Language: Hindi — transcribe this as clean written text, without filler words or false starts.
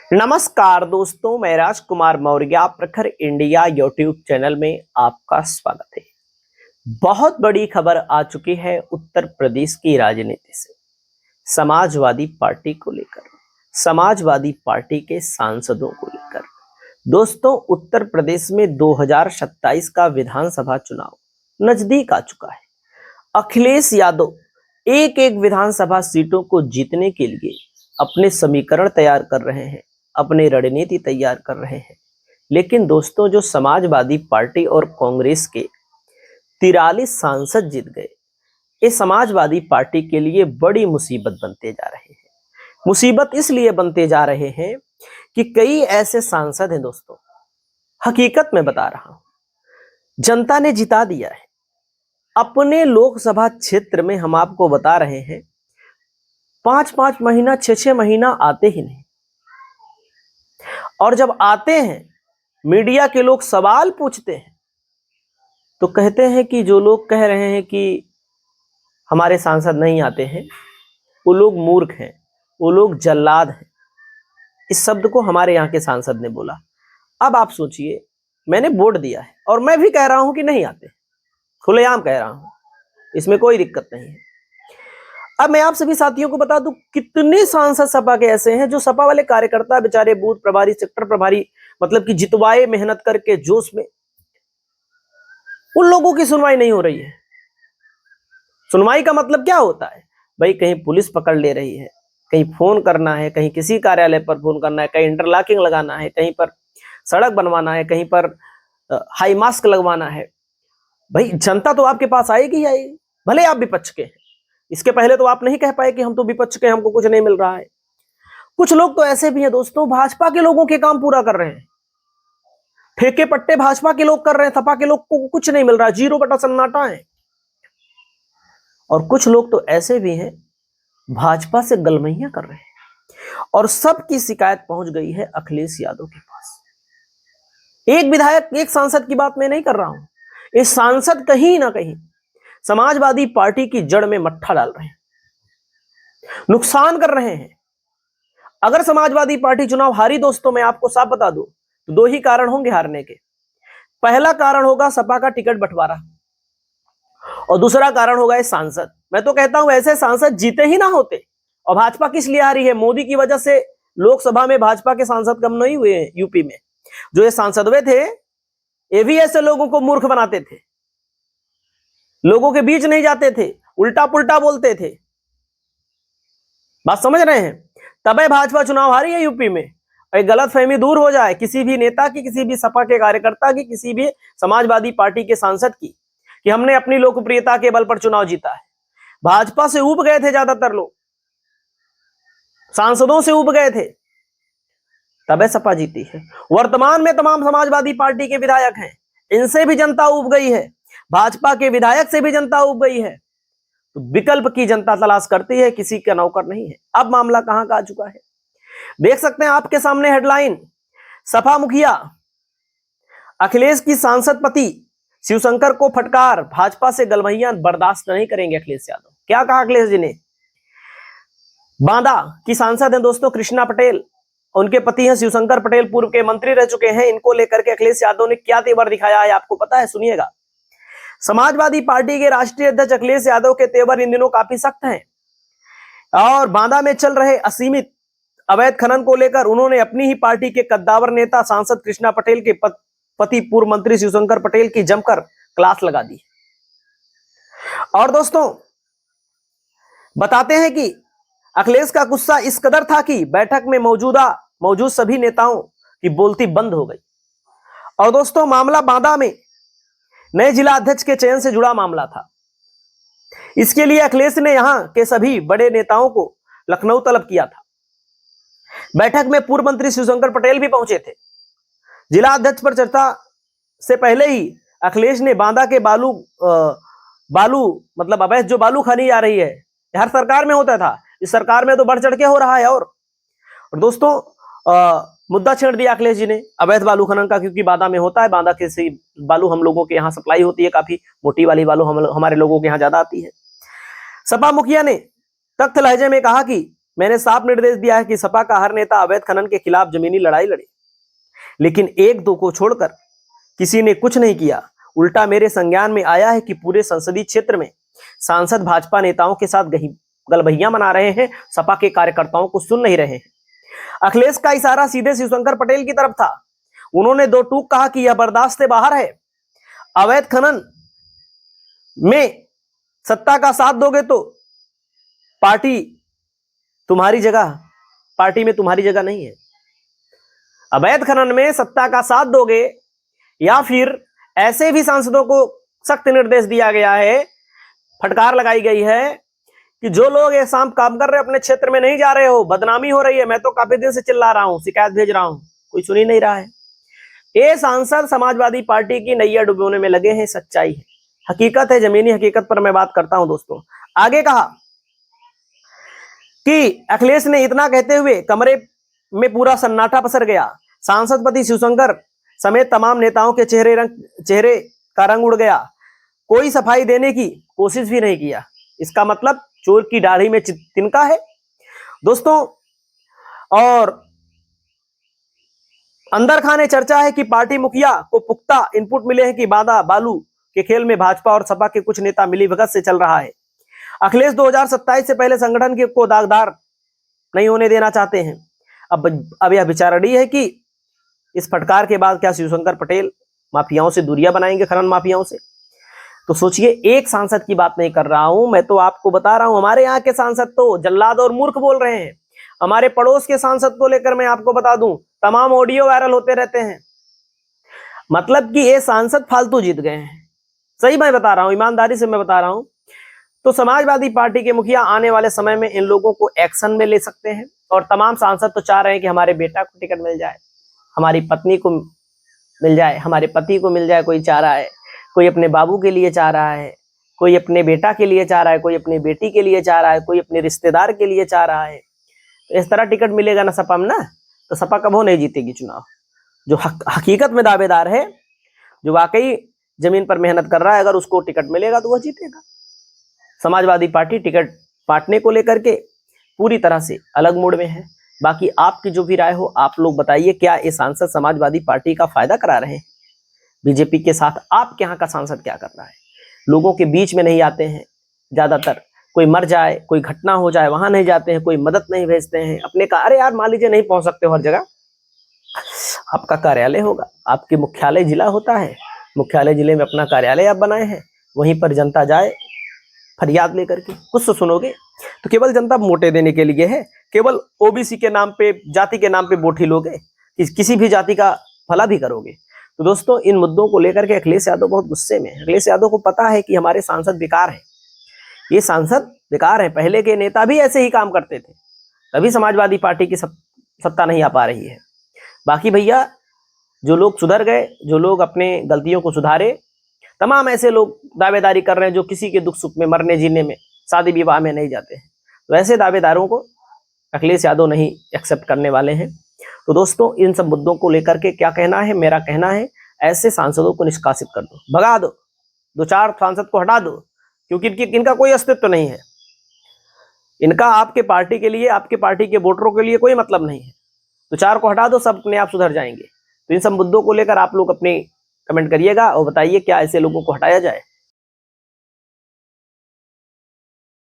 नमस्कार दोस्तों, मैं राजकुमार मौर्य प्रखर इंडिया यूट्यूब चैनल में आपका स्वागत है। बहुत बड़ी खबर आ चुकी है उत्तर प्रदेश की राजनीति से, समाजवादी पार्टी को लेकर, समाजवादी पार्टी के सांसदों को लेकर। दोस्तों, उत्तर प्रदेश में 2027 का विधानसभा चुनाव नजदीक आ चुका है। अखिलेश यादव एक एक विधानसभा सीटों को जीतने के लिए अपने समीकरण तैयार कर रहे हैं, अपनी रणनीति तैयार कर रहे हैं। लेकिन दोस्तों, जो समाजवादी पार्टी और कांग्रेस के 43 सांसद जीत गए, ये समाजवादी पार्टी के लिए बड़ी मुसीबत बनते जा रहे हैं। मुसीबत इसलिए बनते जा रहे हैं कि कई ऐसे सांसद हैं दोस्तों, हकीकत में बता रहा हूं, जनता ने जिता दिया है। अपने लोकसभा क्षेत्र में हम आपको बता रहे हैं, 5-5 महीना 6-6 महीना आते ही नहीं, और जब आते हैं मीडिया के लोग सवाल पूछते हैं तो कहते हैं कि जो लोग कह रहे हैं कि हमारे सांसद नहीं आते हैं, वो लोग मूर्ख हैं, वो लोग जल्लाद हैं। इस शब्द को हमारे यहाँ के सांसद ने बोला। अब आप सोचिए, मैंने वोट दिया है और मैं भी कह रहा हूं कि नहीं आते, खुलेआम कह रहा हूं, इसमें कोई दिक्कत नहीं है। अब मैं आप सभी साथियों को बता दूं, कितने सांसद सपा के ऐसे हैं जो सपा वाले कार्यकर्ता बेचारे बूथ प्रभारी, सेक्टर प्रभारी, मतलब कि जितवाए मेहनत करके जोश में, उन लोगों की सुनवाई नहीं हो रही है। सुनवाई का मतलब क्या होता है भाई? कहीं पुलिस पकड़ ले रही है, कहीं फोन करना है, कहीं किसी कार्यालय पर फोन करना है, कहीं इंटरलॉकिंग लगाना है, कहीं पर सड़क बनवाना है, कहीं पर हाई मास्क लगवाना है। भाई जनता तो आपके पास आएगी ही आएगी, भले आप विपक्ष के हैं। इसके पहले तो आप नहीं कह पाए कि हम तो विपक्ष के, हमको कुछ नहीं मिल रहा है। कुछ लोग तो ऐसे भी हैं दोस्तों, भाजपा के लोगों के काम पूरा कर रहे हैं, ठेके पट्टे भाजपा के लोग कर रहे हैं, सपा के लोग को कुछ नहीं मिल रहा, 0 बटा सन्नाटा है। और कुछ लोग तो ऐसे भी हैं, भाजपा से गलमैया कर रहे हैं। और सबकी शिकायत पहुंच गई है अखिलेश यादव के पास। एक विधायक, एक सांसद की बात मैं नहीं कर रहा हूं, ये सांसद कहीं ना कहीं समाजवादी पार्टी की जड़ में मट्ठा डाल रहे हैं, नुकसान कर रहे हैं। अगर समाजवादी पार्टी चुनाव हारी दोस्तों, मैं आपको साफ बता दूं, तो 2 ही कारण होंगे हारने के। पहला कारण होगा सपा का टिकट बंटवारा, और दूसरा कारण होगा ये सांसद। मैं तो कहता हूं ऐसे सांसद जीते ही ना होते। और भाजपा किस लिए हारी है? मोदी की वजह से लोकसभा में भाजपा के सांसद कम नहीं हुए हैं। यूपी में जो ये सांसद हुए थे, ये भी ऐसे लोगों को मूर्ख बनाते थे, लोगों के बीच नहीं जाते थे, उल्टा पुल्टा बोलते थे। बात समझ रहे हैं? तबे भाजपा चुनाव हारी है यूपी में। और गलत फहमी दूर हो जाए किसी भी नेता की, किसी भी सपा के कार्यकर्ता की, किसी भी समाजवादी पार्टी के सांसद की, कि हमने अपनी लोकप्रियता के बल पर चुनाव जीता है। भाजपा से ऊब गए थे ज्यादातर लोग, सांसदों से ऊब गए थे, तबे सपा जीती है। वर्तमान में तमाम समाजवादी पार्टी के विधायक हैं, इनसे भी जनता ऊब गई है, भाजपा के विधायक से भी जनता ऊब गई है। तो विकल्प की जनता तलाश करती है, किसी का नौकर नहीं है। अब मामला कहां का आ चुका है, देख सकते हैं आपके सामने हेडलाइन। सपा मुखिया अखिलेश की सांसद पति शिवशंकर को फटकार, भाजपा से गलवैया बर्दाश्त नहीं करेंगे अखिलेश यादव। क्या कहा अखिलेश जी ने? बांदा की सांसद हैं दोस्तों कृष्णा पटेल, उनके पति हैं शिवशंकर पटेल, पूर्व के मंत्री रह चुके हैं। इनको लेकर के अखिलेश यादव ने क्या तेवर दिखाया है आपको पता है? सुनिएगा। समाजवादी पार्टी के राष्ट्रीय अध्यक्ष अखिलेश यादव के तेवर इन दिनों काफी सख्त हैं, और बांदा में चल रहे असीमित अवैध खनन को लेकर उन्होंने अपनी ही पार्टी के कद्दावर नेता सांसद कृष्णा पटेल के पति पूर्व मंत्री शिवशंकर पटेल की जमकर क्लास लगा दी। और दोस्तों बताते हैं कि अखिलेश का गुस्सा इस कदर था कि बैठक में मौजूद सभी नेताओं की बोलती बंद हो गई। और दोस्तों मामला बांदा में नए जिला अध्यक्ष के चयन से जुड़ा मामला था। इसके लिए अखिलेश ने यहां के सभी बड़े नेताओं को लखनऊ तलब किया था। बैठक में पूर्व मंत्री शिवशंकर पटेल भी पहुंचे थे। जिला अध्यक्ष पर चर्चा से पहले ही अखिलेश ने बांदा के बालू मतलब अवैध जो बालू खानी जा रही है, हर सरकार में होता था, इस सरकार में तो बढ़ चढ़ के हो रहा है। और दोस्तों मुद्दा छेड़ दिया अखिलेश जी ने अवैध बालू खनन का, क्योंकि बांदा में होता है। बांदा के से बालू हम लोगों के यहाँ सप्लाई होती है, काफी मोटी वाली बालू हमारे लोगों के यहाँ ज्यादा आती है। सपा मुखिया ने तख्त लहजे में कहा कि मैंने साफ निर्देश दिया है कि सपा का हर नेता अवैध खनन के खिलाफ जमीनी लड़ाई लड़े, लेकिन एक दो को छोड़कर किसी ने कुछ नहीं किया। उल्टा मेरे संज्ञान में आया है कि पूरे संसदीय क्षेत्र में सांसद भाजपा नेताओं के साथ गलबहियां मना रहे हैं, सपा के कार्यकर्ताओं को सुन नहीं रहे हैं। अखिलेश का इशारा सीधे शिवशंकर पटेल की तरफ था। उन्होंने दो टूक कहा कि यह बर्दाश्त से बाहर है। अवैध खनन में सत्ता का साथ दोगे तो पार्टी में तुम्हारी जगह नहीं है। अवैध खनन में सत्ता का साथ दोगे या फिर ऐसे भी सांसदों को सख्त निर्देश दिया गया है, फटकार लगाई गई है कि जो लोग ये शाम काम कर रहे हो अपने क्षेत्र में नहीं जा रहे हो, बदनामी हो रही है। मैं तो काफी दिन से चिल्ला रहा हूं, शिकायत भेज रहा हूं, कोई सुन ही नहीं रहा है। ये सांसद समाजवादी पार्टी की नैया डुबोने में लगे हैं। सच्चाई है, हकीकत है, जमीनी हकीकत पर मैं बात करता हूं दोस्तों। आगे कहा कि अखिलेश ने इतना कहते हुए कमरे में पूरा सन्नाटा पसर गया। सांसद पति शिवशंकर समेत तमाम नेताओं के चेहरे का रंग उड़ गया। कोई सफाई देने की कोशिश भी नहीं किया। इसका मतलब चोर की दाढ़ी में तिनका है दोस्तों। और अंदर खाने चर्चा है कि पार्टी मुखिया को पुख्ता इनपुट मिले हैं कि बादा बालू के खेल में भाजपा और सपा के कुछ नेता मिलीभगत से चल रहा है। अखिलेश 2027 से पहले संगठन को दागदार नहीं होने देना चाहते हैं। अब यह विचारणी है कि इस फटकार के बाद क्या शिवशंकर पटेल माफियाओं से दूरियां बनाएंगे, खनन माफियाओं से। तो सोचिए, एक सांसद की बात नहीं कर रहा हूं मैं, तो आपको बता रहा हूं हमारे यहाँ के सांसद तो जल्लाद और मूर्ख बोल रहे हैं। हमारे पड़ोस के सांसद को लेकर मैं आपको बता दूं, तमाम ऑडियो वायरल होते रहते हैं। मतलब कि ये सांसद फालतू जीत गए हैं। सही मैं बता रहा हूं, ईमानदारी से मैं बता रहा हूं। तो समाजवादी पार्टी के मुखिया आने वाले समय में इन लोगों को एक्शन में ले सकते हैं। और तमाम सांसद तो चाह रहे हैं कि हमारे बेटा को टिकट मिल जाए, हमारी पत्नी को मिल जाए, हमारे पति को मिल जाए। कोई चाह रहा है, कोई अपने बाबू के लिए चाह रहा है, कोई अपने बेटा के लिए चाह रहा है, कोई अपनी बेटी के लिए चाह रहा है, कोई अपने रिश्तेदार के लिए चाह रहा है। तो इस तरह टिकट मिलेगा ना सपा में ना, तो सपा कभी नहीं जीतेगी चुनाव। जो हकीकत में दावेदार है, जो वाकई जमीन पर मेहनत कर रहा है, अगर उसको टिकट मिलेगा तो वह जीतेगा। समाजवादी पार्टी टिकट बांटने को लेकर के पूरी तरह से अलग मोड में है। बाकी आपकी जो भी राय हो, आप लोग बताइए, क्या ये सांसद समाजवादी पार्टी का फायदा करा रहे हैं बीजेपी के साथ? आपके यहाँ का सांसद क्या कर रहा है? लोगों के बीच में नहीं आते हैं ज्यादातर। कोई मर जाए, कोई घटना हो जाए, वहां नहीं जाते हैं, कोई मदद नहीं भेजते हैं अपने का। अरे यार, मान लीजिए नहीं पहुंच सकते हो हर जगह, आपका कार्यालय होगा, आपके मुख्यालय जिला होता है, मुख्यालय जिले में अपना कार्यालय आप बनाए हैं, वहीं पर जनता जाए फरियाद लेकर के, कुछ तो सुनोगे। तो केवल जनता वोटे देने के लिए है, केवल ओबीसी के नाम पे, जाति के नाम पे वोट ही लोगे, किसी भी जाति का भला भी करोगे? तो दोस्तों, इन मुद्दों को लेकर के अखिलेश यादव बहुत गुस्से में है। अखिलेश यादव को पता है कि हमारे सांसद बेकार हैं, ये सांसद बेकार हैं। पहले के नेता भी ऐसे ही काम करते थे, तभी समाजवादी पार्टी की सत्ता नहीं आ पा रही है। बाकी भैया, जो लोग सुधर गए, जो लोग अपने गलतियों को सुधारे, तमाम ऐसे लोग दावेदारी कर रहे हैं जो किसी के दुख सुख में, मरने जीने में, शादी विवाह में नहीं जाते हैं। तो ऐसे दावेदारों को अखिलेश यादव नहीं एक्सेप्ट करने वाले हैं। तो दोस्तों, इन सब मुद्दों को लेकर के क्या कहना है? मेरा कहना है, ऐसे सांसदों को निष्कासित कर दो, भगा दो, 2-4 सांसद को हटा दो, क्योंकि इनका कोई अस्तित्व नहीं है। इनका आपके पार्टी के लिए, आपके पार्टी के वोटरों के लिए कोई मतलब नहीं है। तो 4 को हटा दो, सब अपने आप सुधर जाएंगे। तो इन सब मुद्दों को लेकर आप लोग अपने कमेंट करिएगा और बताइए, क्या ऐसे लोगों को हटाया जाए?